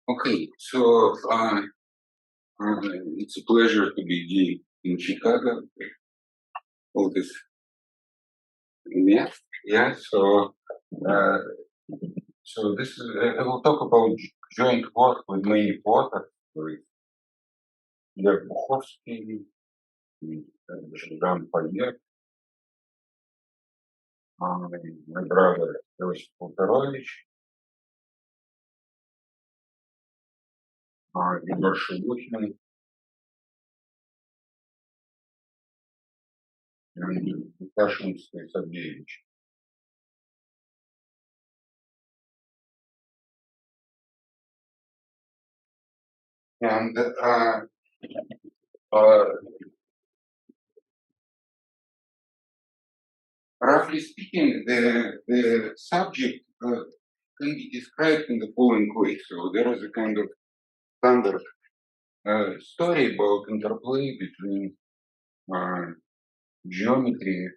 Okay, so it's a pleasure to be in Chicago. All this, yeah. So this is I will talk about joint work with many authors, with Leonid Polterovich, Leonid Polterovich, my brother Leonid Polterovich, Igor and Russian Sergeyevich. And roughly speaking, the subject can be described in the following way. So there is a kind of standard story about interplay between geometry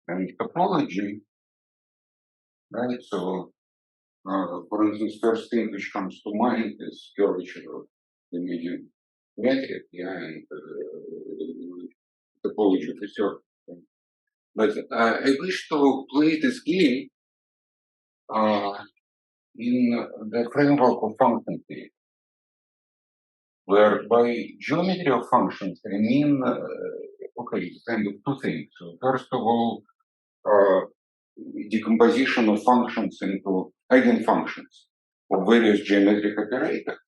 and topology, right? So, for instance, first thing which comes to mind is curvature of the medium metric, yeah, and topology of a circle. But I wish to play this game in the framework of function theory, where by geometry of functions I mean, okay, kind of two things. So first of all, decomposition of functions into eigenfunctions of various geometric operators.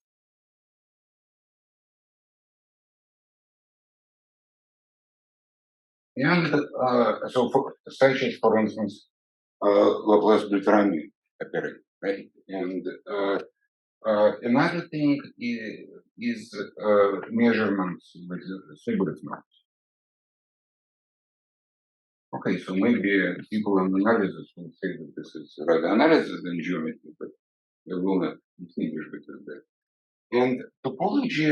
And so such as, for instance, Laplace-Beltrami operator, right? And another thing is measurements with algorithms. Okay, so maybe people in analysis will say that this is rather analysis than geometry, but I will not distinguish between that. And topology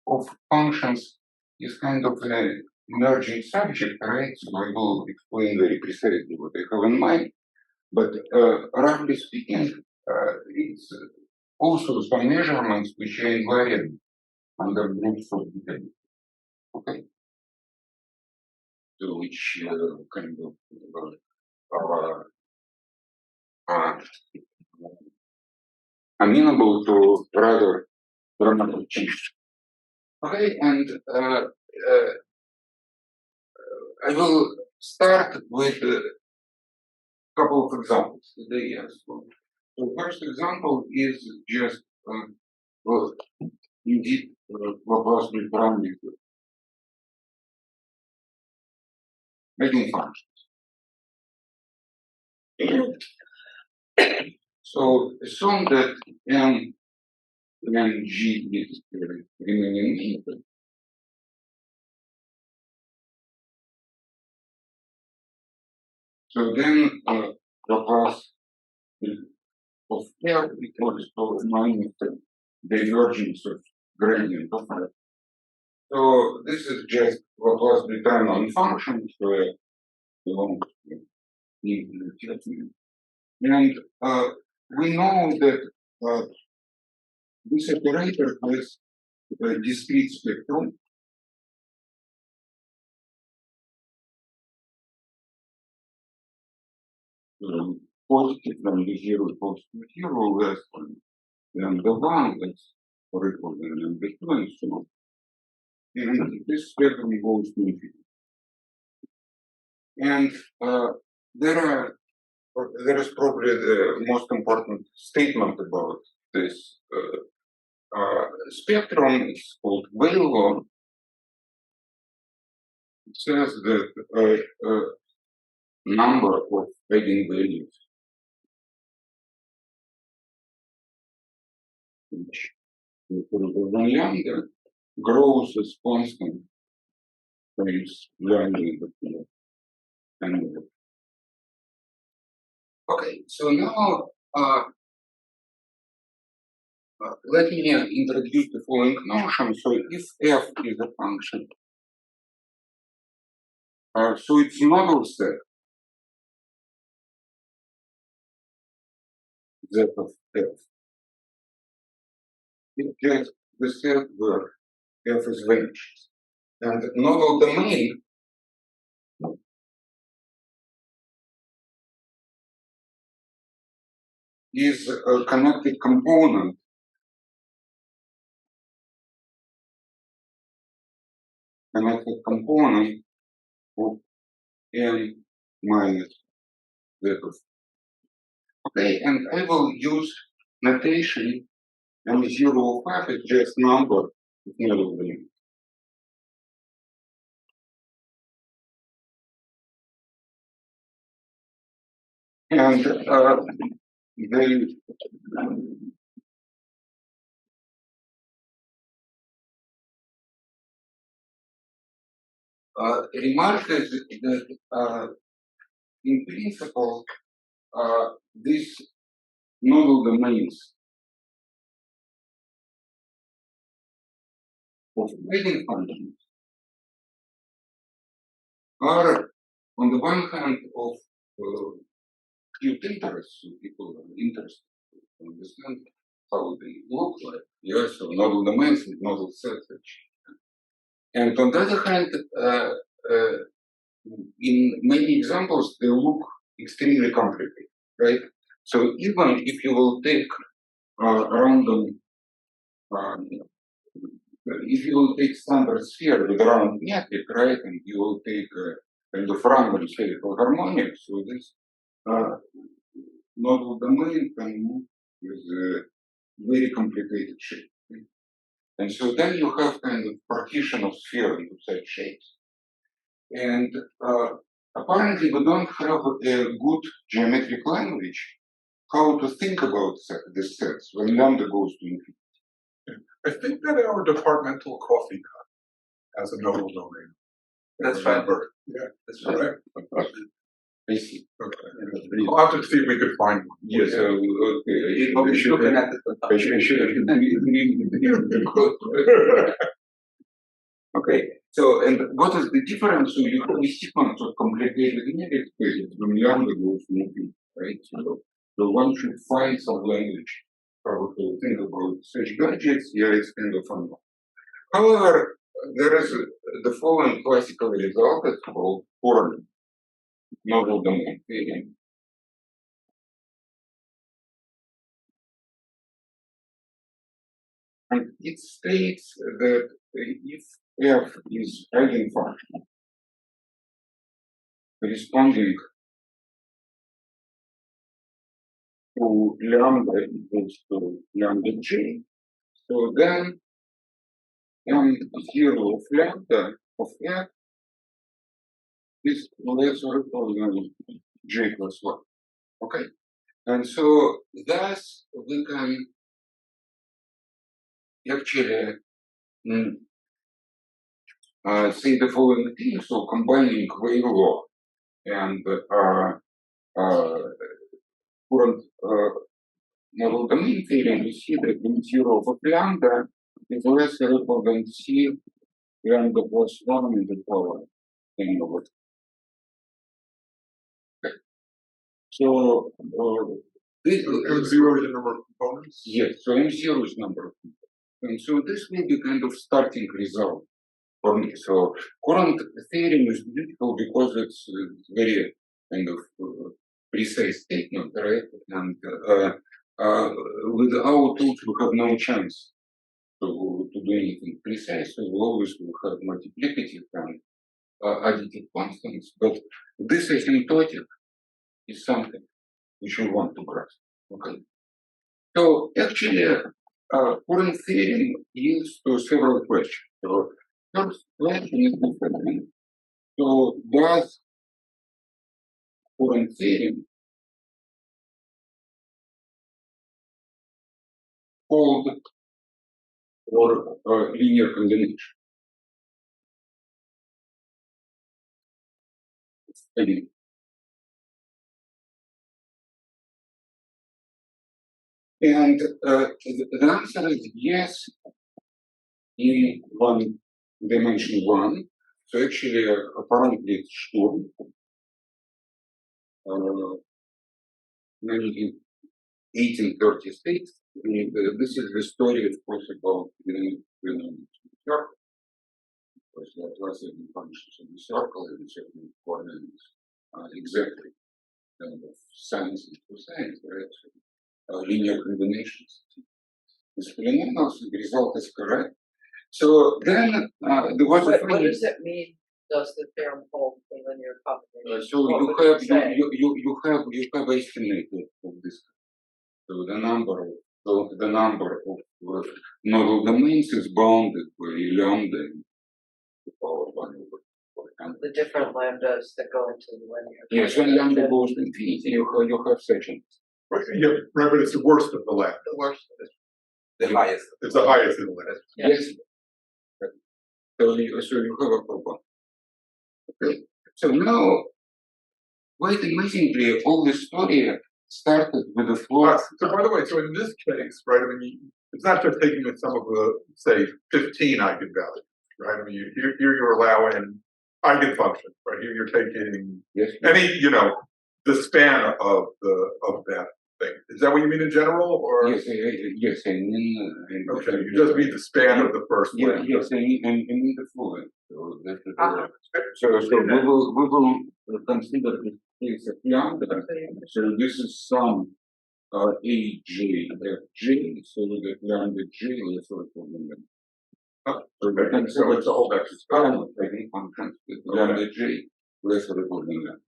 of functions is kind of an emerging subject, right? So I will explain very precisely what I have in mind. But roughly speaking, it's also some measurements which are invariant under groups of detail. Okay. So which kind of amenable to rather dramatic change. Okay, and I will start with a couple of examples today. Yes. So first example is just well, indeed Laplace-Beltrami eigenfunctions. So assume that M and G is Riemannian manifold. So then Laplace of F equals to minus the divergence of gradient of F. So this is just Laplace-Beltrami on functions where belong to and we know that this operator has a discrete spectrum. Positive from the 0 equals to 0, less than the 1, that's or equal than the 2, and so on. And this spectrum goes to infinity. And there is probably the most important statement about this spectrum. It's called Weyl law. It says that number of eigenvalues which one lambda grows as constant times lambda in the field. Okay, so now let me introduce the following notion. So if f is a function, so its nodal set z of f It's just the set where F is vanishes. And nodal domain is a connected component of n minus z of. Okay, and I will use notation m0 of f is just number of nodal domain. And the remark is that in principle, these nodal domains of eigenfunctions are, on the one hand, of acute interest, so people are interested to understand how they look like. Yes, so nodal domains and nodal sets. And on the other hand, in many examples, they look extremely complicated, right? So even if you will take random, if you will take standard sphere with round metric, right, and you will take kind of random spherical harmonic, so this nodal domain can move with a very complicated shape. Right? And so then you have kind of partition of sphere into such shapes. And apparently we don't have a good geometric language how to think about the sets when lambda goes to infinity. I think that our departmental coffee cup has a nodal domain. That's right. Yeah, that's right. I see. Okay. I'll have to see if we could find one. Yes, okay. Okay, so and what is the difference? So you have a sequence of complicated infinite spaces when lambda goes to infinity, right? So one should find some language how to think about such gadgets. Yeah, it's kind of unknown. However, there is the following classical result that's called Courant nodal domain theorem. And it states that if f is eigenfunction corresponding to lambda equals to lambda j, so then m0 of lambda of f is less or equal than j plus 1. Okay? And so thus we can actually say the following thing. So combining wave law and Courant nodal domain theorem, we see that m0 of lambda is less or equal than c lambda plus 1 in the power n over. Okay. So this M0 is the number of components? Yes, so m0 is number of components. And so this will be kind of starting result for me. So Courant theorem is beautiful because it's very kind of precise statement, right? And without tools, we have no chance to do anything precise. So we always will have multiplicative and additive constants. But this asymptotic is something which we want to grasp. Okay. So actually, Courant theorem yields to several questions. So first question is the following. So does Courant theorem hold for linear combination? And the answer is yes in one dimension one. So actually, apparently it's true. 1836 This is the story, of course, about the circle. Because there are certain functions of the circle and certain coordinates exactly kind of sines and cosines, right? Linear combinations. With polynomials, the result is correct. So then there was a What does it mean? Does the theorem hold for linear combinations? so you have estimated of this. So the number of nodal domains is bounded by lambda to power 1 over 4. The different lambdas that go into the linear. Yes, when lambda goes to infinity, you have sections. Right, yeah, right, but it's the worst of the lambda. The worst of it. The highest. It's the highest in the lambda. Yes. So you have a problem. Okay. So now, quite amazingly, all the story started with the floor. So by the way, so in this case, right, I mean, it's not just taking the sum of the, say, 15 eigenvalues, right? I mean, here you're allowing eigenfunctions, right? Here you're taking any, the span of that thing. Is that what you mean in general, or? Yes, I mean. Okay, you just mean the span of the first one. Yes, I mean the fluent. So we will consider this case of lambda. So this is some AJ FJ, so we get lambda J, let's sort of them. So it's a whole experiment, functions with lambda J, let's sort of them.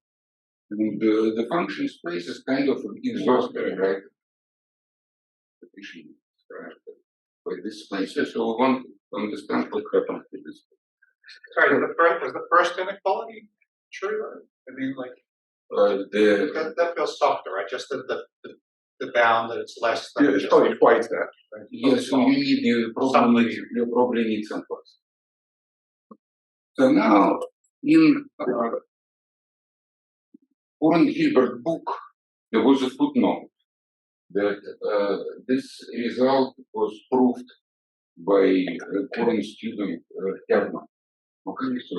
The function space is kind of exhausted, right? By this space, so we want to understand what happens to this. Sorry, is the first inequality true? I mean, like that feels softer, right? Just the bound that it's less than. Yeah, it's probably twice that. Right? Yes, so you probably need some plus. So now in Courant book, there was a footnote that this result was proved by Courant student Herman. Okay, so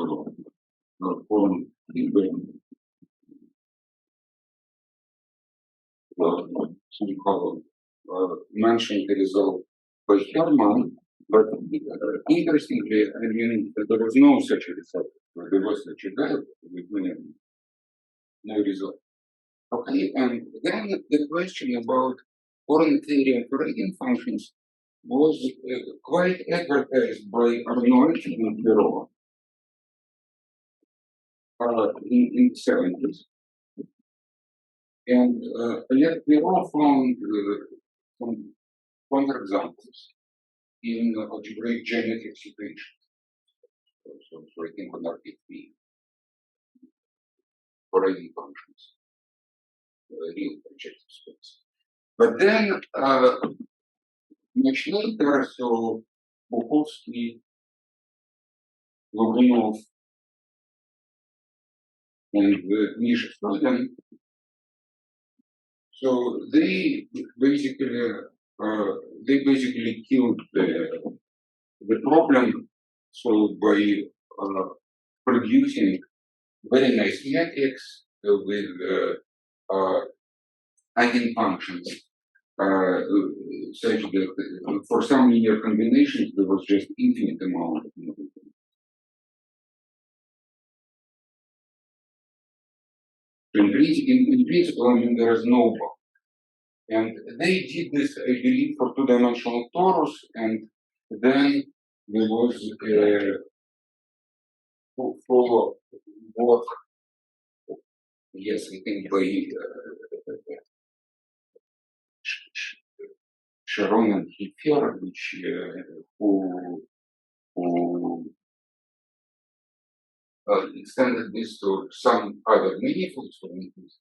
Courant somehow mentioned the result by Herman, but interestingly, I mean, there was no such a result. There was such a guy with no result. Okay, and then the question about Courant theory for eigenfunctions was quite advertised by Arnold and Perot in the 70s. And yet Perot found some counterexamples in algebraic geometric situations. So I think on RTP for eigenfunctions, real projective space. But then much later, so Bukovsky, Logunov, and Misha Stoyan, so they basically killed the problem, so by producing very nice metrics with eigenfunctions, such that for some linear combinations there was just infinite amount of nodal. In principle, I mean, there is no bound. And they did this, I believe, for two-dimensional torus, and then there was for work, yes, I think by Sharon and H.Donnelly, who extended this to some other manifolds, for instance,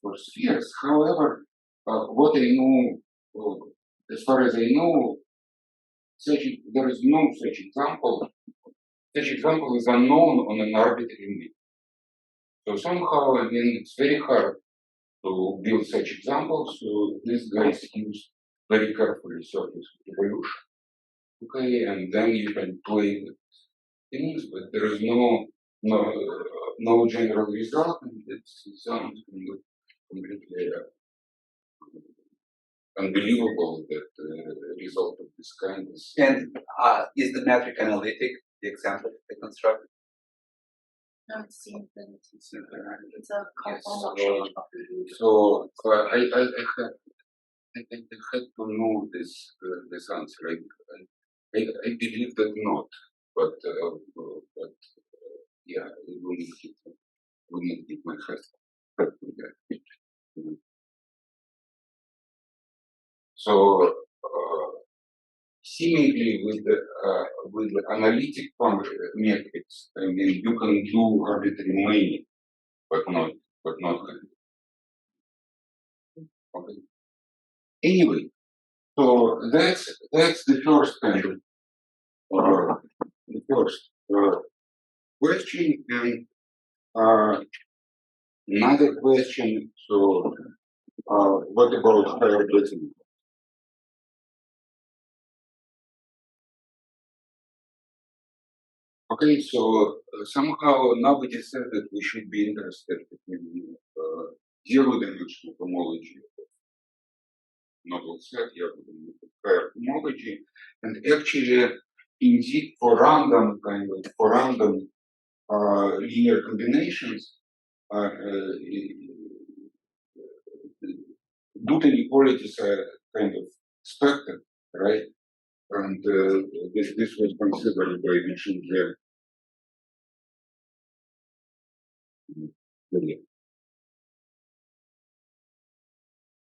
for spheres. However, what I know, as far as I know, there is no such example. Such example is unknown on an arbitrary mean. So somehow, I mean, it's very hard to build such examples. So these guys use very carefully surface evolution. Okay, and then you can play with things, but there is no general result, and it sounds completely unbelievable that result of this kind is. And is the metric analytic the example I constructed? No, it seems that it's a Yes, conformal change of the user. so I had to know this answer. I believe that not, but yeah, it will not hit my head. So seemingly with the analytic metrics, I mean, you can do arbitrary many, but not. Okay. Anyway, so that's the first kind of the first question, and another question. So what about higher Britain? Okay, so somehow nobody said that we should be interested in zero-dimensional homology of nodal set, higher homology, and actually, indeed, for random linear combinations, Dut inequalities are kind of expected, right? And this was considered by Vichy.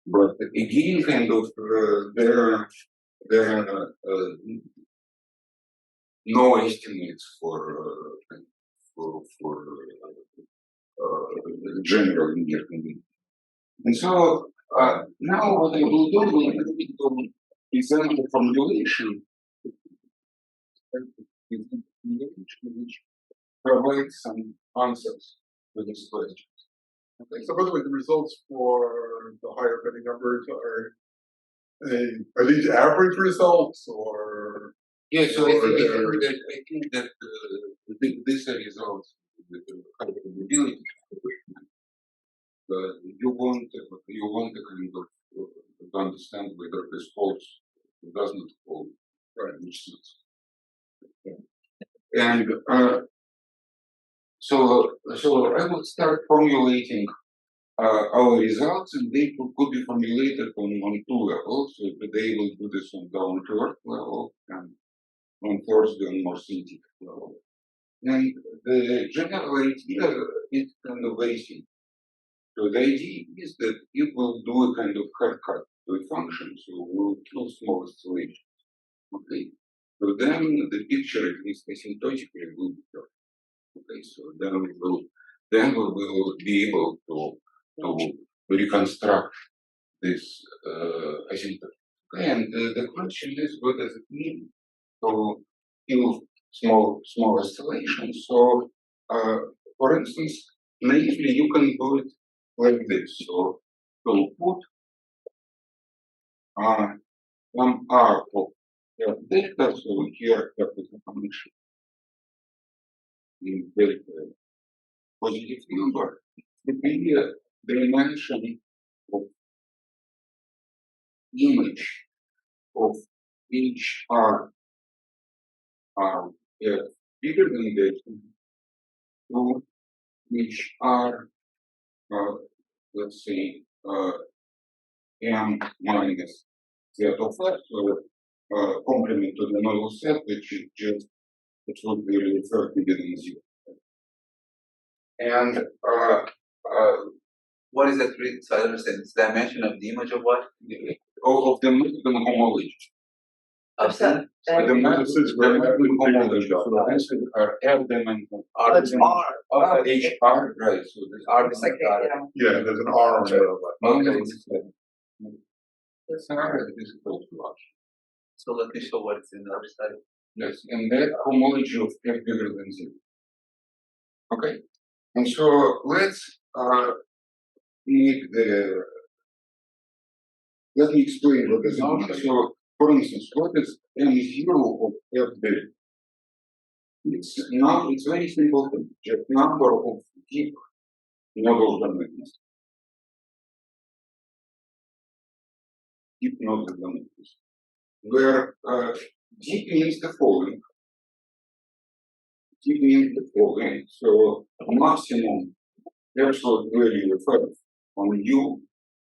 But again, kind of, there are no estimates for general linear combination. And so now what I will do, will present a formulation which provides some answers to this question. Okay, so by the way, the results for the higher Betty numbers are these average results or? Yeah, so I think that these are results with high probability. You want to kind of to understand whether this holds or does not hold, right? Which sense. And so I will start formulating our results, and they could be formulated on two levels. So today we'll do this on down to earth level, and on Thursday on more scientific level. And the general idea is kind of very simple. So the idea is that it will do a kind of haircut to a function, so we'll kill small oscillations. Okay. So then the picture, at least asymptotically, will be perfect. Okay, so then we will be able to reconstruct this asymptotic. Okay, and the question is, what does it mean to kill small oscillations? So, for instance, naively you can do it like this. So we'll put some R of data, so here is a function in very positive number. It will be a dimension of image of each R bigger than this to each R, let's say, M minus Z of F, so complement to the nodal set, which would be referred to within zero. And what is that? So I understand. It's dimension of the image of what? Of the Maxwell homology. Of set. The Maxwell homology. So this is our F dimension. It's R. HR, right? So this R It's like Yeah, there's an R on the This R is close to R. So let me show what it's in the other side. Yes, and that homology of F bigger than zero. Okay, and so let's let me explain what this means. So, for instance, what is M0 of F bigger? It's very simple thing, just number of deep nodal domains. deep nodal domains, where deep means the following. Deep means the following. So maximum absolute value of f on u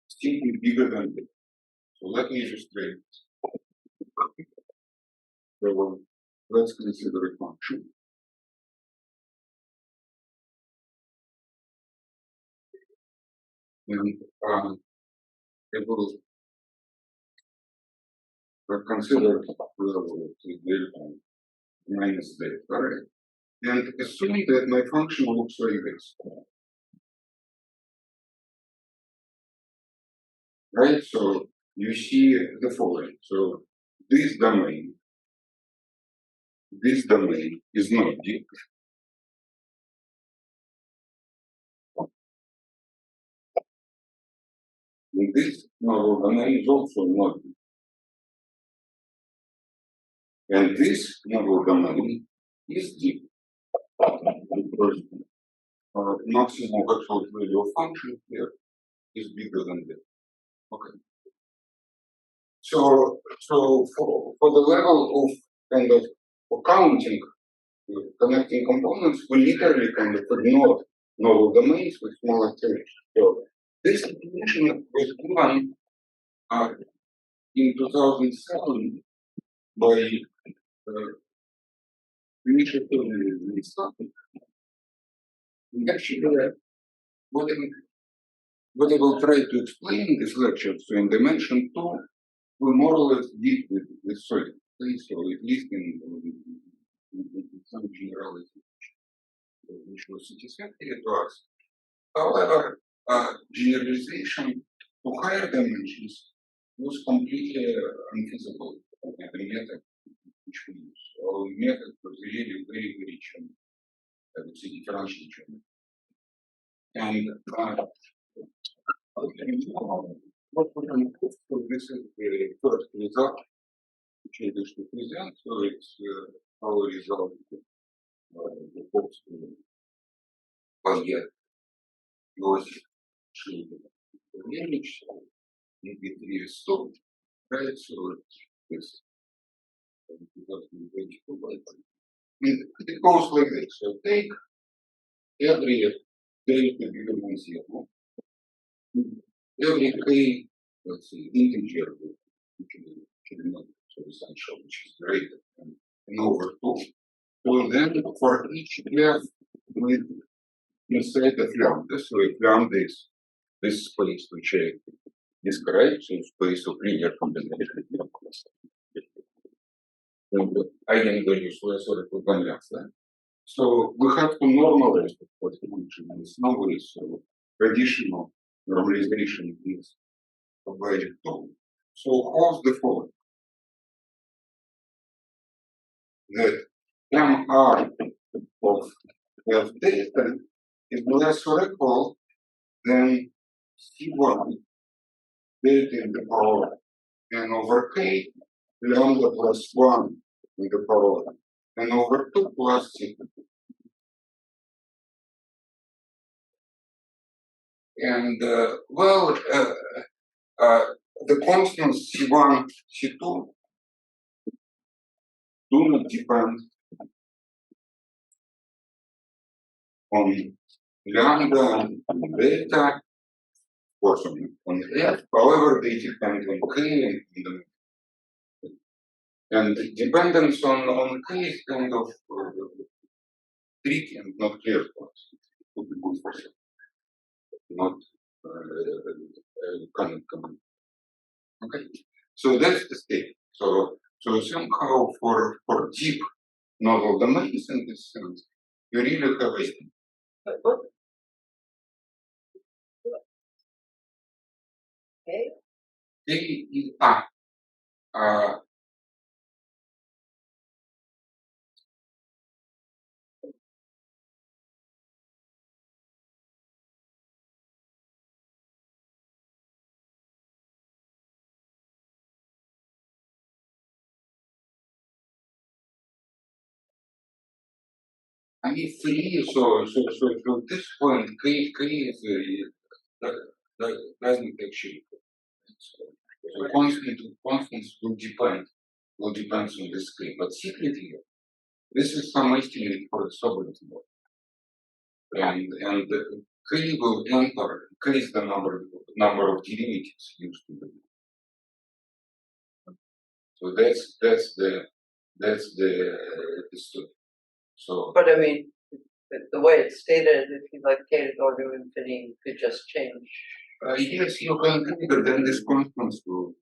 simply bigger than this. So let me illustrate. So let's consider a function. And I will consider level to delta minus delta, right? And assume that my function looks like this. Right? So you see the following. So this domain is not deep. And this nodal domain is also not deep. And this nodal domain is deep. Because maximum absolute value of function here is bigger than this. Okay. So for the level of kind of accounting connecting components, we literally kind of ignore nodal domains with small acceleration. So this definition was given in 2007 by Leonid Polterovich. And actually, what I will try to explain in this lecture, so in dimension 2, we more or less did with solid space, or at least in some generality, which was satisfactory to us. However, generalization to higher dimensions was completely unfeasible with the method which we use. Our method was really very, very challenging, I would say differential challenging. And what we can put, so this is the first result which I wish to present. So it's our result the folks Павел Иосиф Шилович, Дмитрий Стол, right? So this it goes like this. So take every delta bigger than zero, every k, let's say, integer, which is not so essential, which is greater than over 2. So then for each graph with inside of lambda, so if lambda is this space which I described, so space of linear combination. Eigenvalues were sort of convex. So we have to normalize the function in some way. So traditional normalization is very tall. So holds the following: that MR of F delta is less or equal than C1 delta in the power n over k lambda plus 1 in the power n over 2 plus c. And the constants C1, C2 do not depend on lambda and delta, of course on F, however they depend on K and dependence on K is kind of tricky and not clear to us. It would be good for some, not common. Okay, so that's the state. So somehow for deep nodal domains in this sense, you really have a But what? Okay. K is I mean, free, so from this point, K is that doesn't actually. So So constants will depend on the scale, but secretly, this is some estimate for the sovereignty model. And K will increase the number of derivatives used in the model. So that's the story. So, But I mean, the way it's stated, if you like k to the order of infinity, you could just change. yes, you can consider then this constants will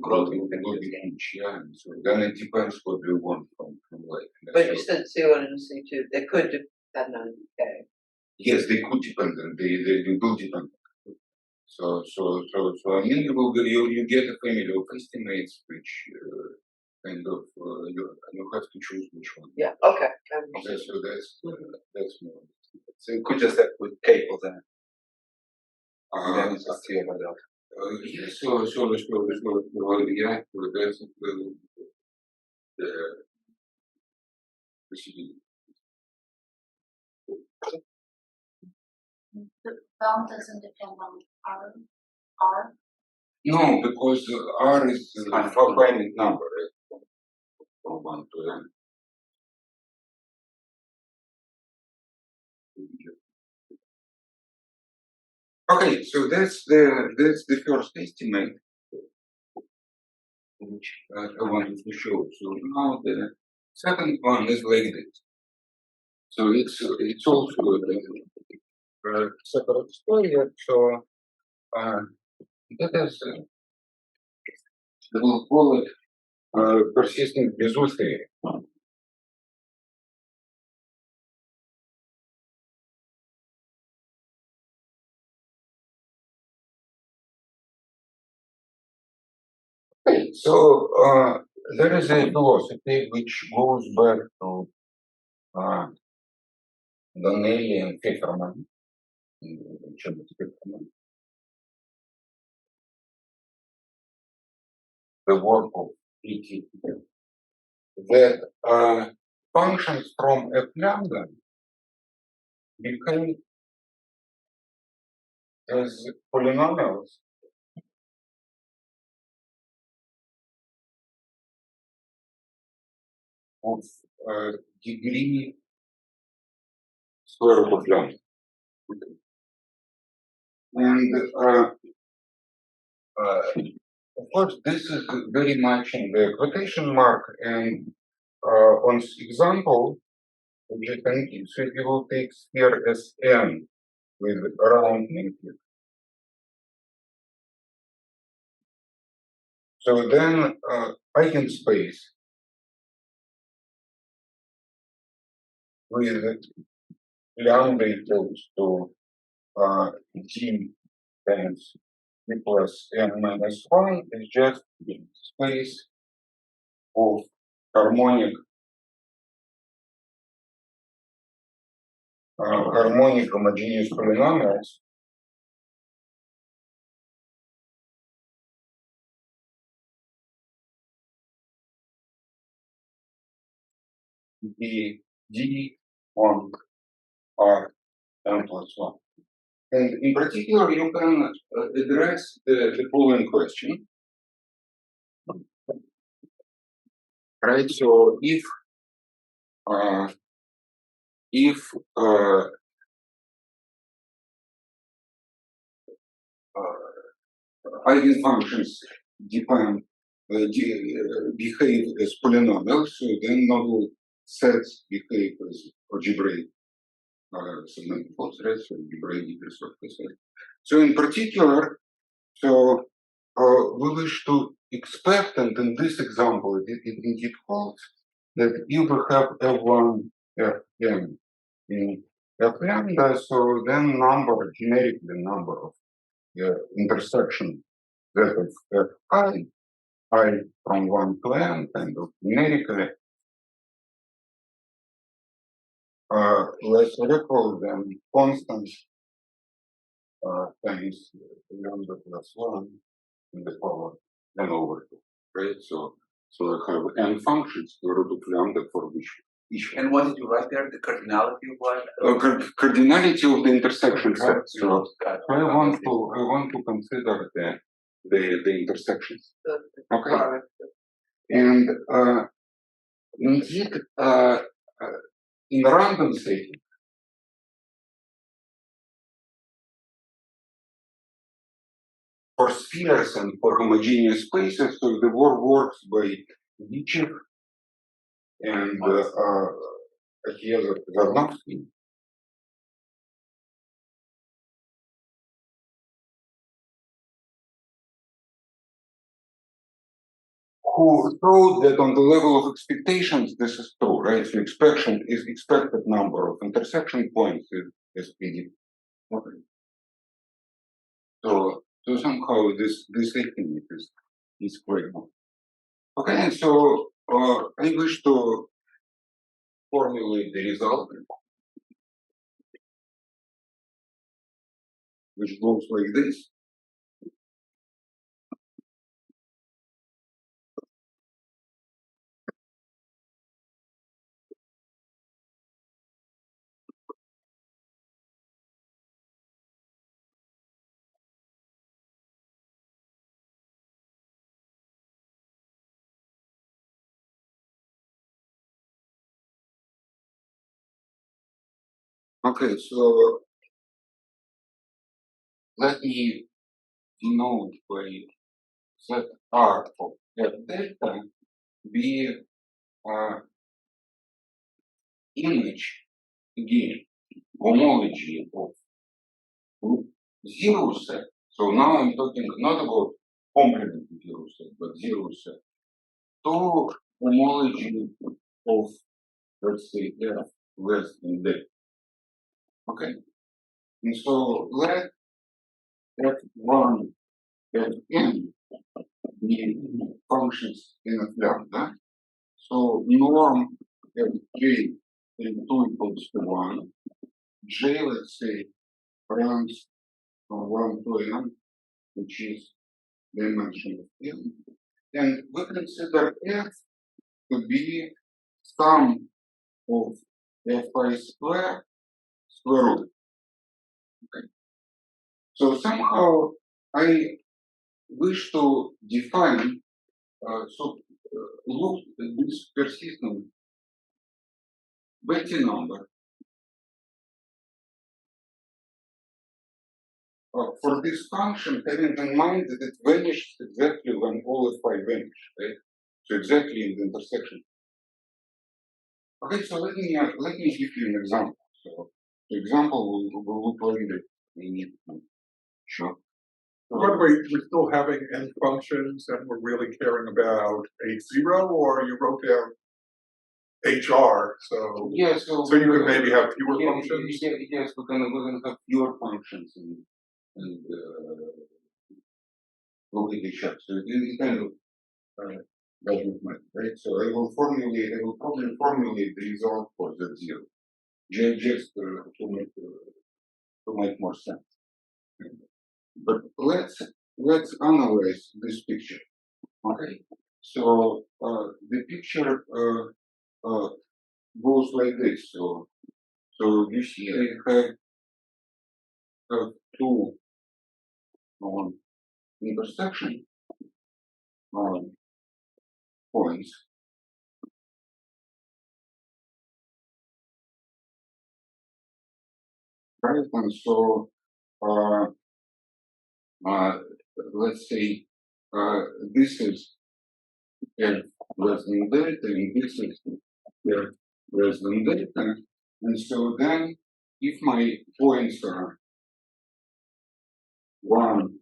grow huge, yeah. So then it depends what you want from life. But you said C1 and C2, they could depend on k. Yes, they could depend, and they will depend. So I mean, you get a family of estimates which kind of you have to choose which one. Yeah. Okay. Okay, so that's more. So you could just have put K for that. And then it's just clear about that. Yes, so yeah, that's the possibility. The bound doesn't depend on R. No, because R is a finite number, right? From 1 to n. Okay, so that's the first estimate which I wanted to show. So now the second one is like this. So it's also a separate story. So that is we'll call it persistent Bezout theory. So there is a philosophy which goes back to H.Donnelly and C.Fefferman. The work of E.T. that functions from F lambda behave as polynomials of degree square root of lambda. And of course, this is very much in the quotation mark. And on example, we can so we will take sphere as n with round matrix. So then eigenspace with lambda equals to d times d plus n minus 1 is just space of harmonic homogeneous polynomials d on r n plus 1. And in particular, you can address the following question. Right, so if eigenfunctions behave as polynomials, so then nodal sets behave as algebraic manifolds, right? So algebraic sets. So in particular, so we wish to expect, and in this example, it indeed holds that if we have F1 Fn in F lambda, so then generically number of intersection that of I from 1 to n, kind of numerically less or equal than constant times lambda plus 1 in the power n over 2, right? So I have n functions to root of lambda for which each. And what did you write there? The cardinality of what? Cardinality of the intersection set. So I I want to consider the intersections. Okay. Correct. And indeed, in random setting, for spheres and for homogeneous spaces, so the work works by Dichev and here Zarnovsky. Who showed that on the level of expectations, this is true, right? So expected number of intersection points is predicted. Okay. So somehow this estimate is great. Okay, and so I wish to formulate the result, which goes like this. Okay, so let me denote by set R of F delta be image again, homology of zero set. So now I'm talking not about complement zero set, but zero set. To homology of, let's say, F less than delta. Okay. And so let F1 Fn be functions in a lambda. So norm Fj N2 equals to 1. J, let's say, runs from 1 to n, which is dimension of n. And we consider F to be sum of Fi square root. Okay. So somehow I wish to define, look at this persistent Betti number for this function, having in mind that it vanishes exactly when all Fi vanish, right? So exactly in the intersection. Okay, so let me give you an example. So the example will look like that. We need to show. By the way, we're still having n functions and we're really caring about H0, or you wrote down HR, so Yeah, so you can maybe have fewer functions. Yes, we're gonna have fewer functions and look at each other. So it kind of doesn't matter, right? So I will probably formulate the result for Z0. Just to make more sense. But let's analyze this picture. Okay. So the picture goes like this. So you see I have two intersection points. Right, and so let's say this is F less than delta, and this is F less than delta, and so then if my points are 1,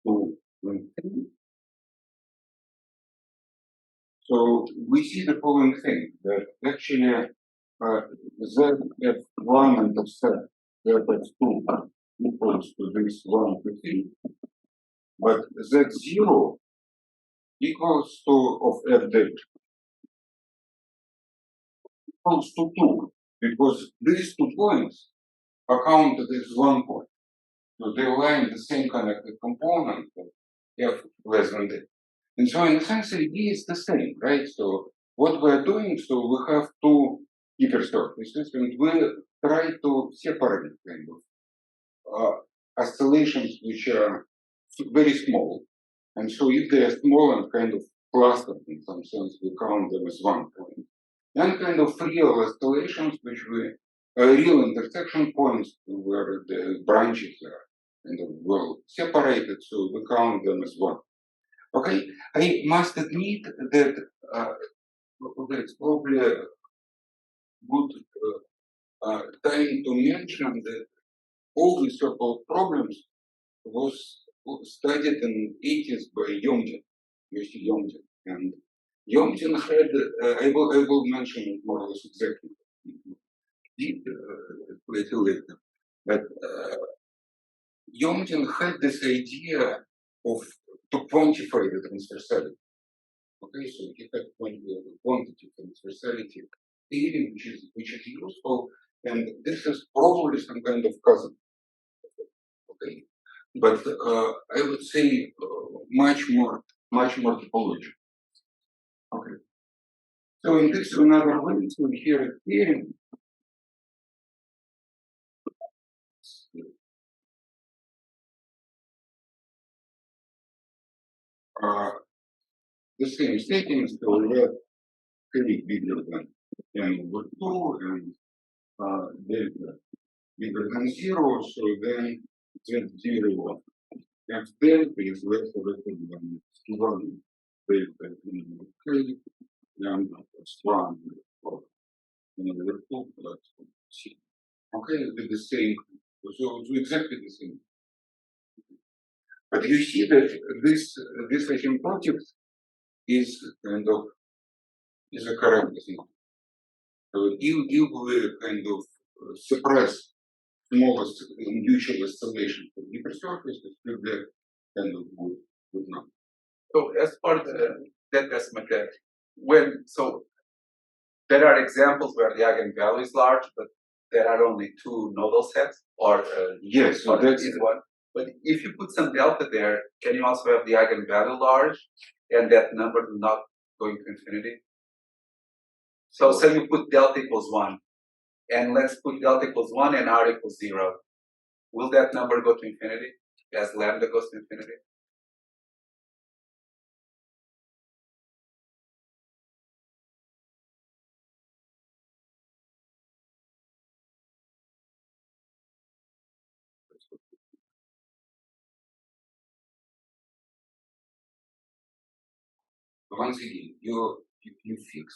2, and 3, so we see the following thing, that actually ZF1 intercept ZF2 equals to this 1 to 3, but Z0 equals to of F delta equals to 2, because these 2 points are counted as 1 point. So they lie in the same connected component of F less than delta. And so in a sense, the idea is the same, right? So what we're doing, so we have 2 hypersurfaces and we try to separate kind of. oscillations which are very small. And so if they are small and kind of clustered in some sense, we count them as one point. And kind of real oscillations, which we real intersection points where the branches are kind of well separated, so we count them as one. Okay, I must admit that it's probably a good time to mention that all these so-called problems was studied in 80s by Yomdin, Yossi Yomdin. And Yomdin had, I will mention it more or less exactly, little later. But Yomdin had this idea of to quantify the transversality. Okay, so he had quantitative transversality theory, which is useful, and this is probably some kind of cousin. Okay, but I would say much more topology. Okay, so in this another way, so here at theorem. The same settings, so we have pretty bigger than n/2 and delta bigger than 0, so then z0 f delta is less related than epsilon delta in k and epsilon for n/2 plus c. Okay, with the same, so exactly the same. But you see that this asymptotics is kind of is a correct thing. So if we kind of suppress smallest mutual oscillation for deeper surfaces, we get kind of good number. So as part of that estimate, so there are examples where the eigenvalue is large, but there are only two nodal sets, or yes, so that's one. But if you put some delta there, can you also have the eigenvalue large, and that number not going to infinity? So say you put delta equals 1, and let's put delta equals 1 and r equals 0. Will that number go to infinity as lambda goes to infinity? Once again, you fix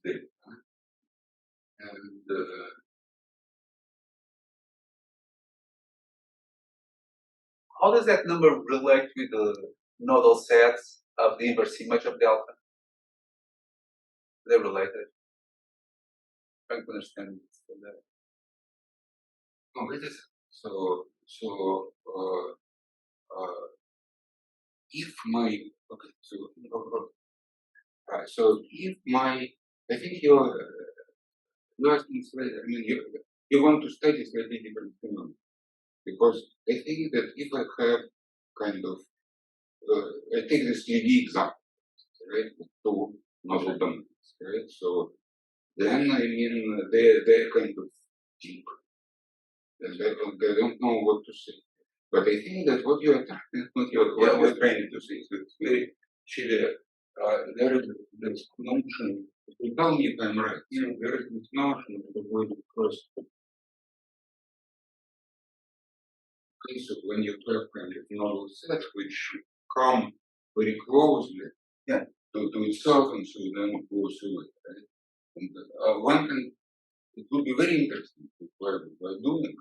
that, and how does that number relate with the nodal sets of the inverse image of delta? They're related. Trying to understand that. no, it is if my okay, so if my I think you're asking slightly, I mean you want to study slightly different phenomena, because I think that if I have kind of I take this Levy example, right, two nodal domains, right? So then I mean they're kind of deep, and they don't know what to say. But I think that what you're trying to say is that very actually there is this notion. You tell me if I'm right. You know, there is this notion of the word first. Okay, so when you have kind of nodal sets which come very closely to itself, and so then go through it, right? And one can, it would be very interesting by doing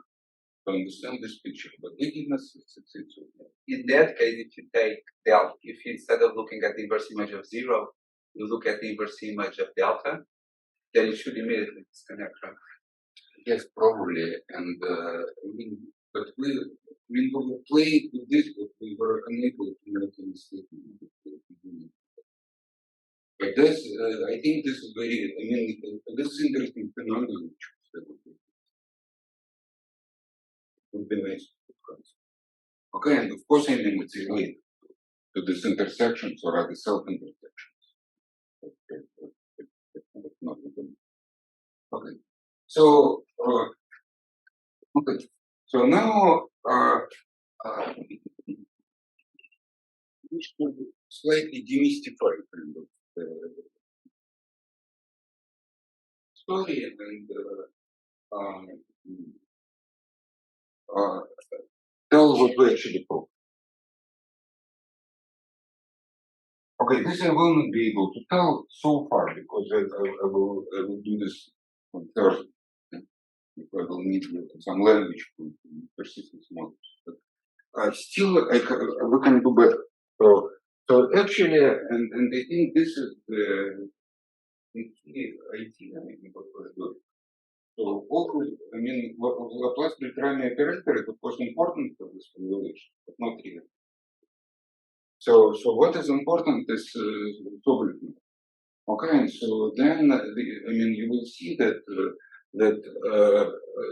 to understand this picture, but they did not succeed. In that case, if you take delta, if you, instead of looking at the inverse image of 0, you look at the inverse image of delta, then it should immediately disconnect, right? Yes, probably. And I mean, but we played with this, but we were unable to make a mistake. But this, I think this is very, I mean, this is interesting phenomenon. Would be nice. Okay, and of course, I mean, it's related to these intersections or other self-intersections. Okay, so okay, so now which could slightly demystify kind of the story and tell what we actually prove. Okay, this I will not be able to tell so far because I will do this on Thursday. I will need some language to persistence models. But still, we can do better. So actually, and I think this is the key idea maybe what we're doing. So always, I mean, Laplace-Beltrami operator is of course important for this formulation, but not really. So what is important is sobriety. Okay, so then I mean you will see that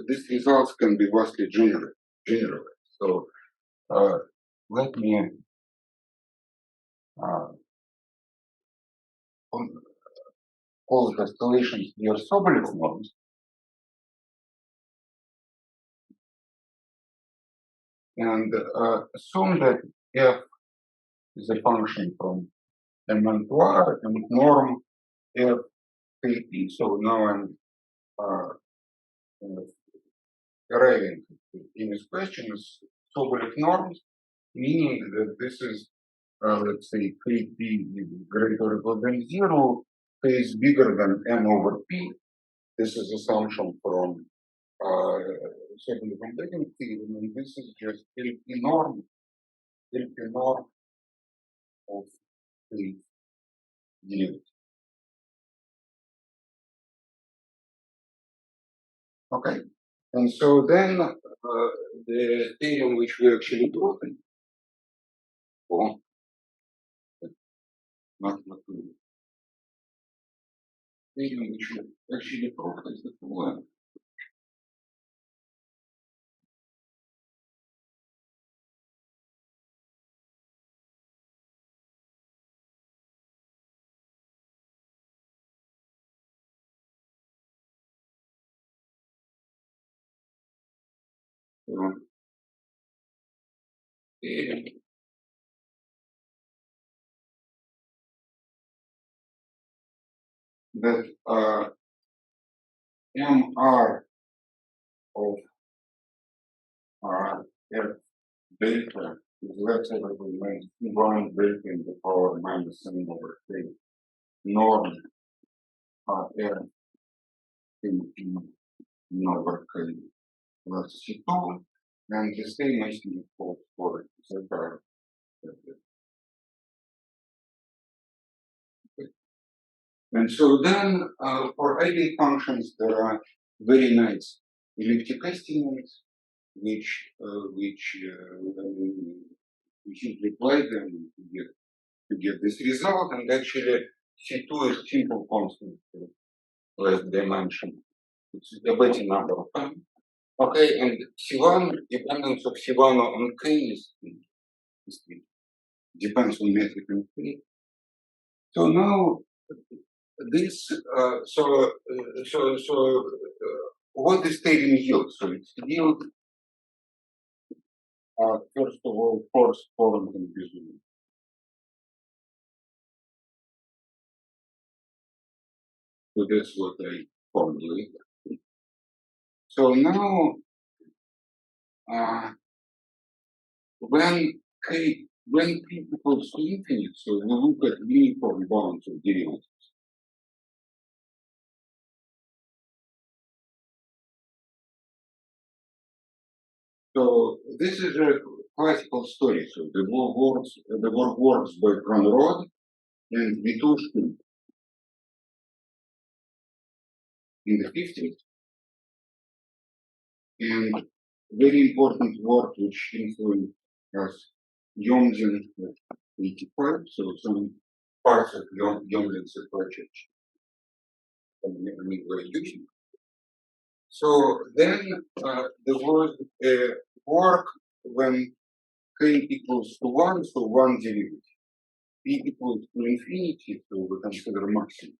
these results can be vastly generalized. So let me call it oscillations near Sobolev norms. And assume that f is a function from M1 to R and norm f kp. So now I'm arriving in this question is Sobolev norms, meaning that this is let's say kp is greater or equal than 0, k is bigger than n over p. This is assumption from Sobolev embedding theorem, and this is just LP norm of the derivative. Okay, and so then the theorem which we actually proved, not the theorem which we actually proved is the following. That MR of F delta is less ever minus 1 delta in the power minus n over k norm F in over k plus C2, and the same actually holds for Z. And so then for eigenfunctions there are very nice elliptic estimates which we simply apply them to get this result, and actually C2 is simple constant less dimension. It's a Betty number of time. Okay, and C1, dependence of C1 on K is depends on metric and K. So now this what this theorem yields? So it's yield first of all force Courant and Bezout. So that's what I formulate. So now when p equals to infinite, so we look at uniform bounds of derivatives. So this is a classical story. So the work works by Courant and Vitushkin in the 50s. And very important work which influenced us, Yomzin at 85, so some parts of Yomzin's project we were using. So then there was a work when k equals to 1, so one derivative. P equals to infinity, so we consider maximum.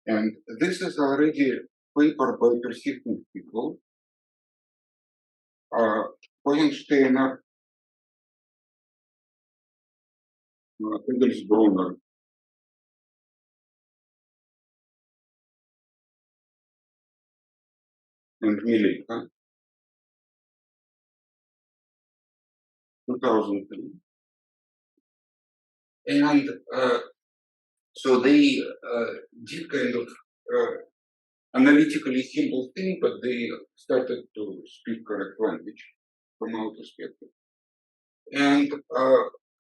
And this is already a paper by persistent people. Hohensteiner, Egelsbrunner, and Milika, 2003. And so they did kind of analytically simple thing, but they started to speak correct language from our perspective. And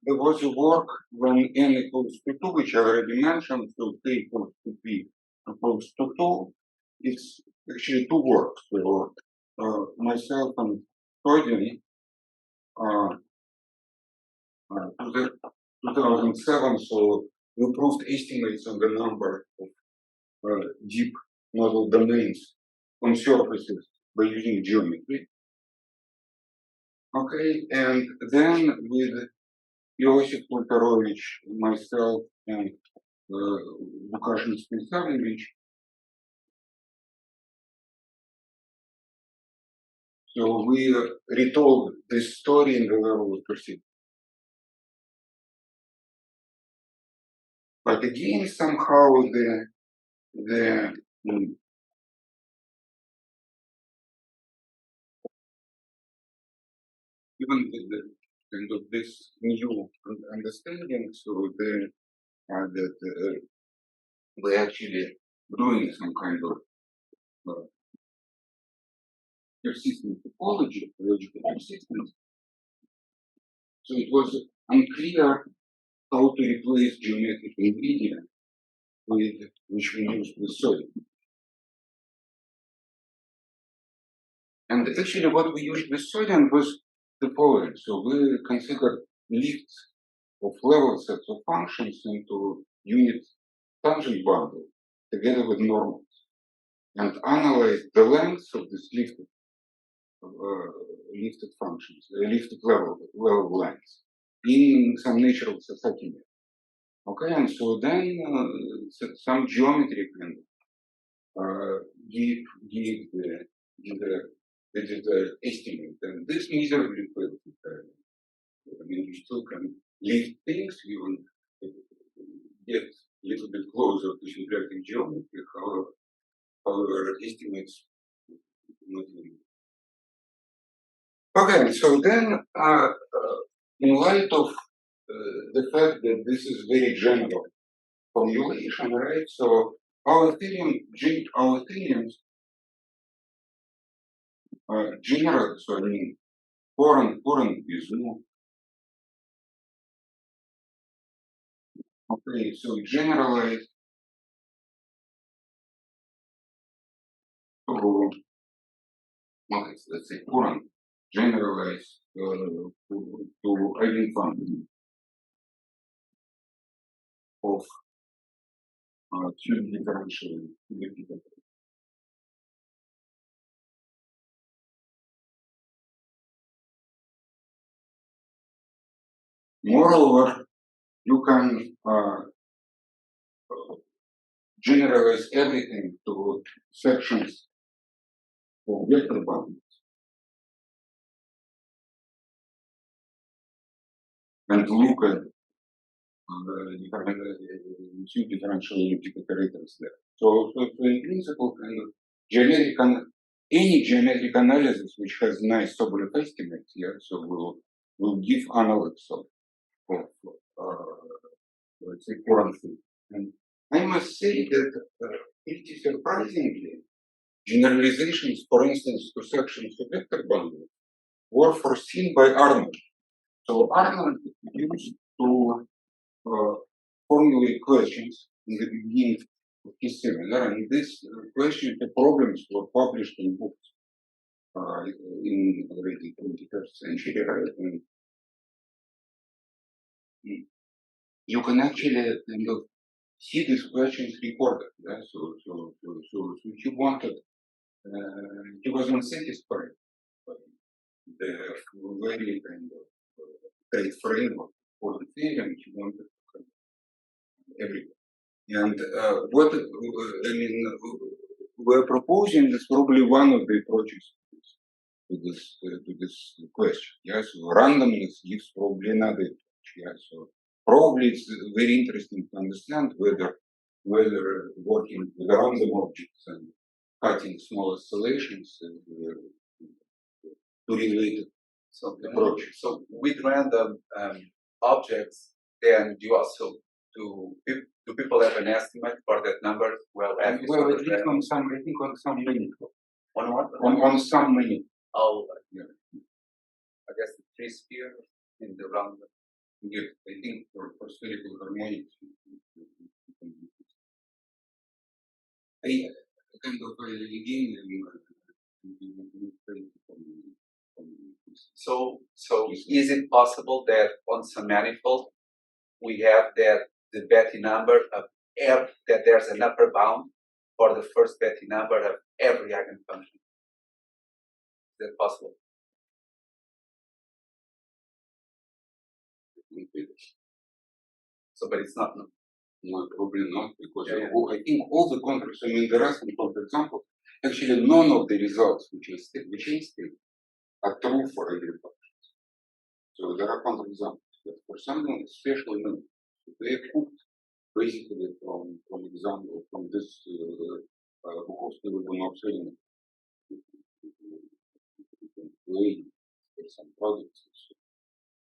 there was a work when n equals to 2, which I already mentioned, so k equals to p equals to 2. It's actually two works. So myself and Toydin, 2007, so we proved estimates on the number of deep nodal domains on surfaces by using geometry. Okay, and then with Leonid Polterovich, myself, and Lukashin Spensavlevich, so we retold this story in the level of perceived. But again, somehow the even the kind of this new understanding, so that we're actually doing some kind of persistent topology, logical persistence. So it was unclear how to replace geometric ingredient with which we used with solid. And actually what we used with solid was the following. So we considered lifts of level sets of functions into unit tangent bundle together with normals and analyzed the lengths of these lifted functions, lifted level lengths in some natural society. Okay, and so then some geometry can give the estimate, and this miserably failed. I mean, you still can lift things, you will get a little bit closer to simulating geometry, however estimates not really. Okay, so then in light of the fact that this is very general formulation, right? So our theorems general, so I mean, Courant, Bezout. Okay, so generalize to, okay, let's say Courant, generalize to eigenfunctions of two differential. Moreover, you can generalize everything to sections of vector bundles and look at two differential elliptic operators there. So in principle, kind of any geometric analysis which has nice Sobolev estimates here, so will give analogs of let's say Courant theory. And I must say that pretty surprisingly, generalizations, for instance, to sections of vector bundles were foreseen by Arnold. So Arnold used to formulate questions in the beginning of his seminar, and these questions, the problems were published in books in already 21st century, right? And you can actually kind of see these questions recorded. Yeah? So he wanted, he was unsatisfied by the very kind of tight framework for the theorem. He wanted everything. And what I mean, we're proposing is probably one of the approaches to this. to this question. Yes, so randomness gives probably another approach. Yeah, so probably it's very interesting to understand whether working with random objects and cutting small oscillations to related approach. So with random objects, then you also do people have an estimate for that number? Well, Well, at least on some, I think on some manifold. On what? On some manifold. Oh, yeah. I guess the three sphere in the random. Yes, I think for spherical harmonics. I kind of again. So is it possible that on some manifold we have that the Betty number of that there's an upper bound for the first Betty number of every eigenfunction? Is that possible? So, but it's not. No, probably not, because I think all the contracts, I mean, there are some, for example, actually none of the results which I state are true for every function. So there are counterexamples, but for something especially new, they are cooked basically from example, from this some products.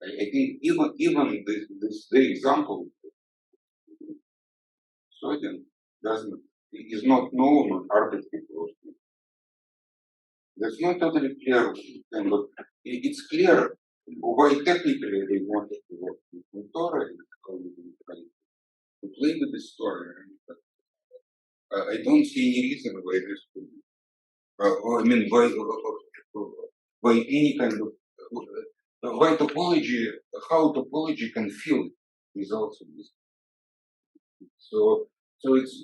I think even the example is not known on arbitrary. That's not totally clear. And it's clear why technically they wanted to work with Torah to play with the story. I don't see any reason why this could be. I mean, why any kind of why topology, how topology can fill results of this. So it's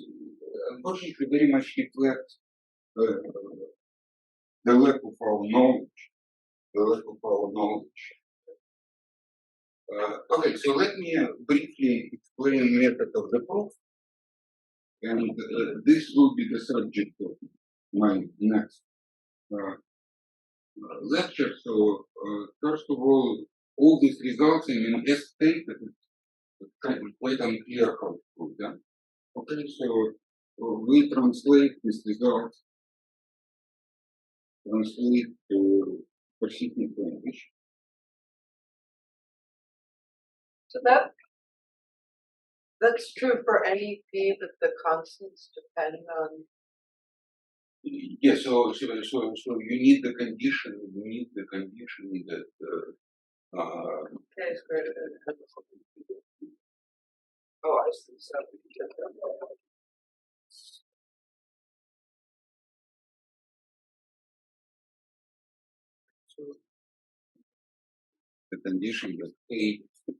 unfortunately very much reflects the lack of our knowledge. Okay, so let me briefly explain method of the proof, and this will be the subject of my next lecture. So first of all these results, I mean, as stated, it's kind of quite unclear how to prove them. Okay, so we translate these results, to specific language. So that's true for any P that the constants depend on. Yeah, so you need the condition. That K is greater than. Oh, I see. So the condition that A is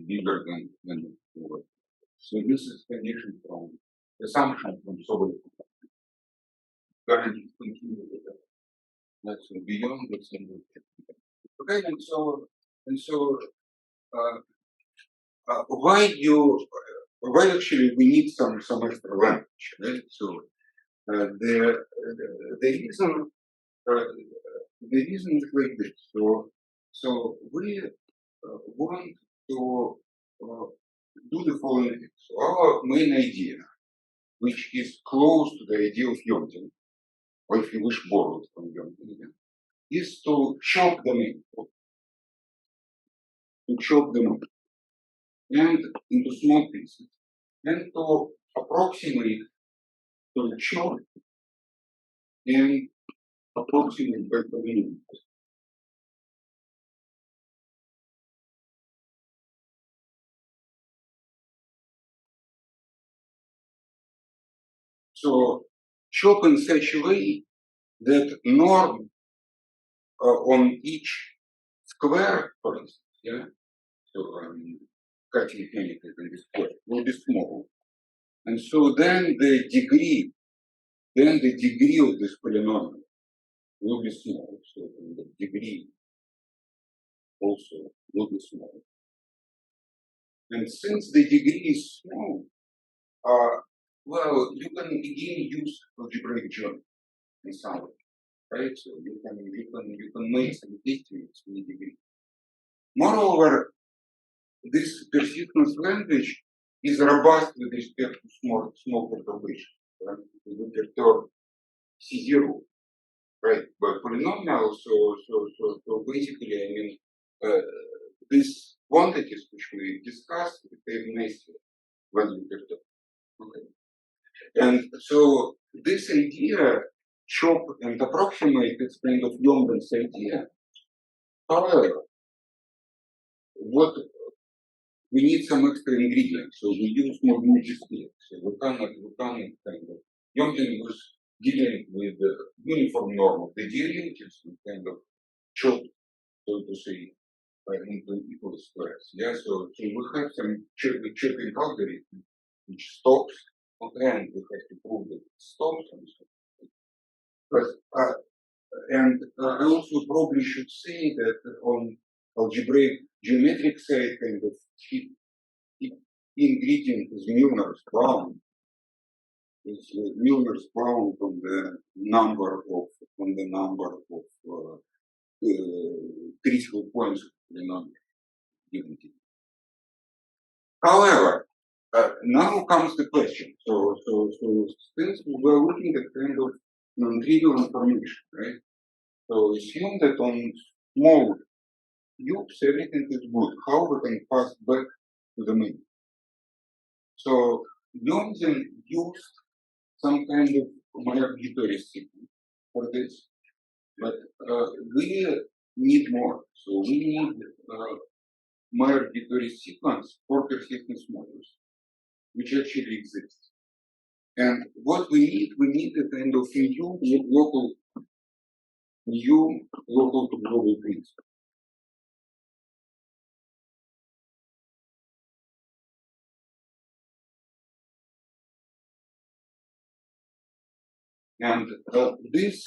bigger than 4. So this is condition from assumption from solid guaranteed continuity. That's beyond the single. Okay, and so why actually we need some extra language, right? So the reason is like this. So we want to do the following thing. So our main idea, which is close to the idea of Yontin, or if you wish borrowed from Yontin, is to chop them and into small pieces, and to approximate to chop and approximate by preliminaries. So chop in such a way that norm on each square, for instance, yeah. So cutting mechanical in this square will be small, and so then the degree of this polynomial will be small. So the degree also will be small. And since the degree is small, well, you can again use algebraic geometry in some way. right? So you can make some estimates in degree. Moreover, this persistence language is robust with respect to small perturbations. Right? We perturb C0, right? But polynomials, so basically, I mean, these quantities which we discussed behave nicely when we perturb. Okay. And so this idea, chop and approximate, it's kind of Young's idea. However, what we need some extra ingredients, so we use more multi-state. So we cannot kind of. Youngin was dealing with the uniform norm of the derivatives and kind of chop, so to say, into equal squares. Yeah, so we have some chopping algorithm which stops, okay, and we have to prove that it stops and so on. But I also probably should say that on algebraic geometric side, kind of ingredient is Milner's bound. Is Milner's bound on the number of critical points of the number given. However, now comes the question. So since we were looking at kind of non-trivial information, right? So assume that on small cubes everything is good. How we can pass back to the main? So Youngin used some kind of arbitrary sequence for this, but we need more. So we need arbitrary sequence for persistence models, which actually exists. And what we need a kind of new local to global principle. And this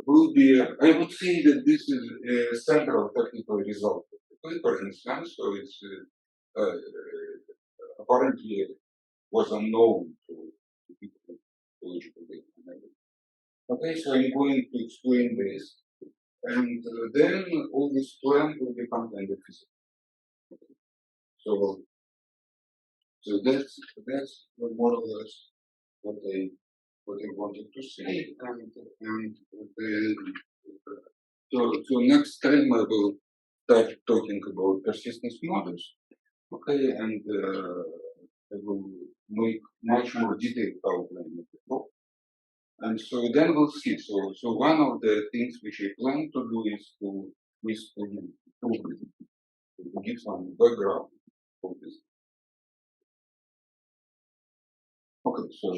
will be, I would say that this is a central technical result of the paper in sense, so it's apparently was unknown to people with topological data. Okay, so I'm going to explain this, and then all this plan will become kind of physical. So that's more or less what I wanted to say, and so next time I will start talking about persistence models, okay, and I will make much more detailed outline of the book. And so then we'll see. So one of the things which I plan to do is to give some background of this. Okay, so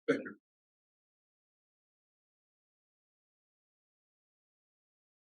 thank you.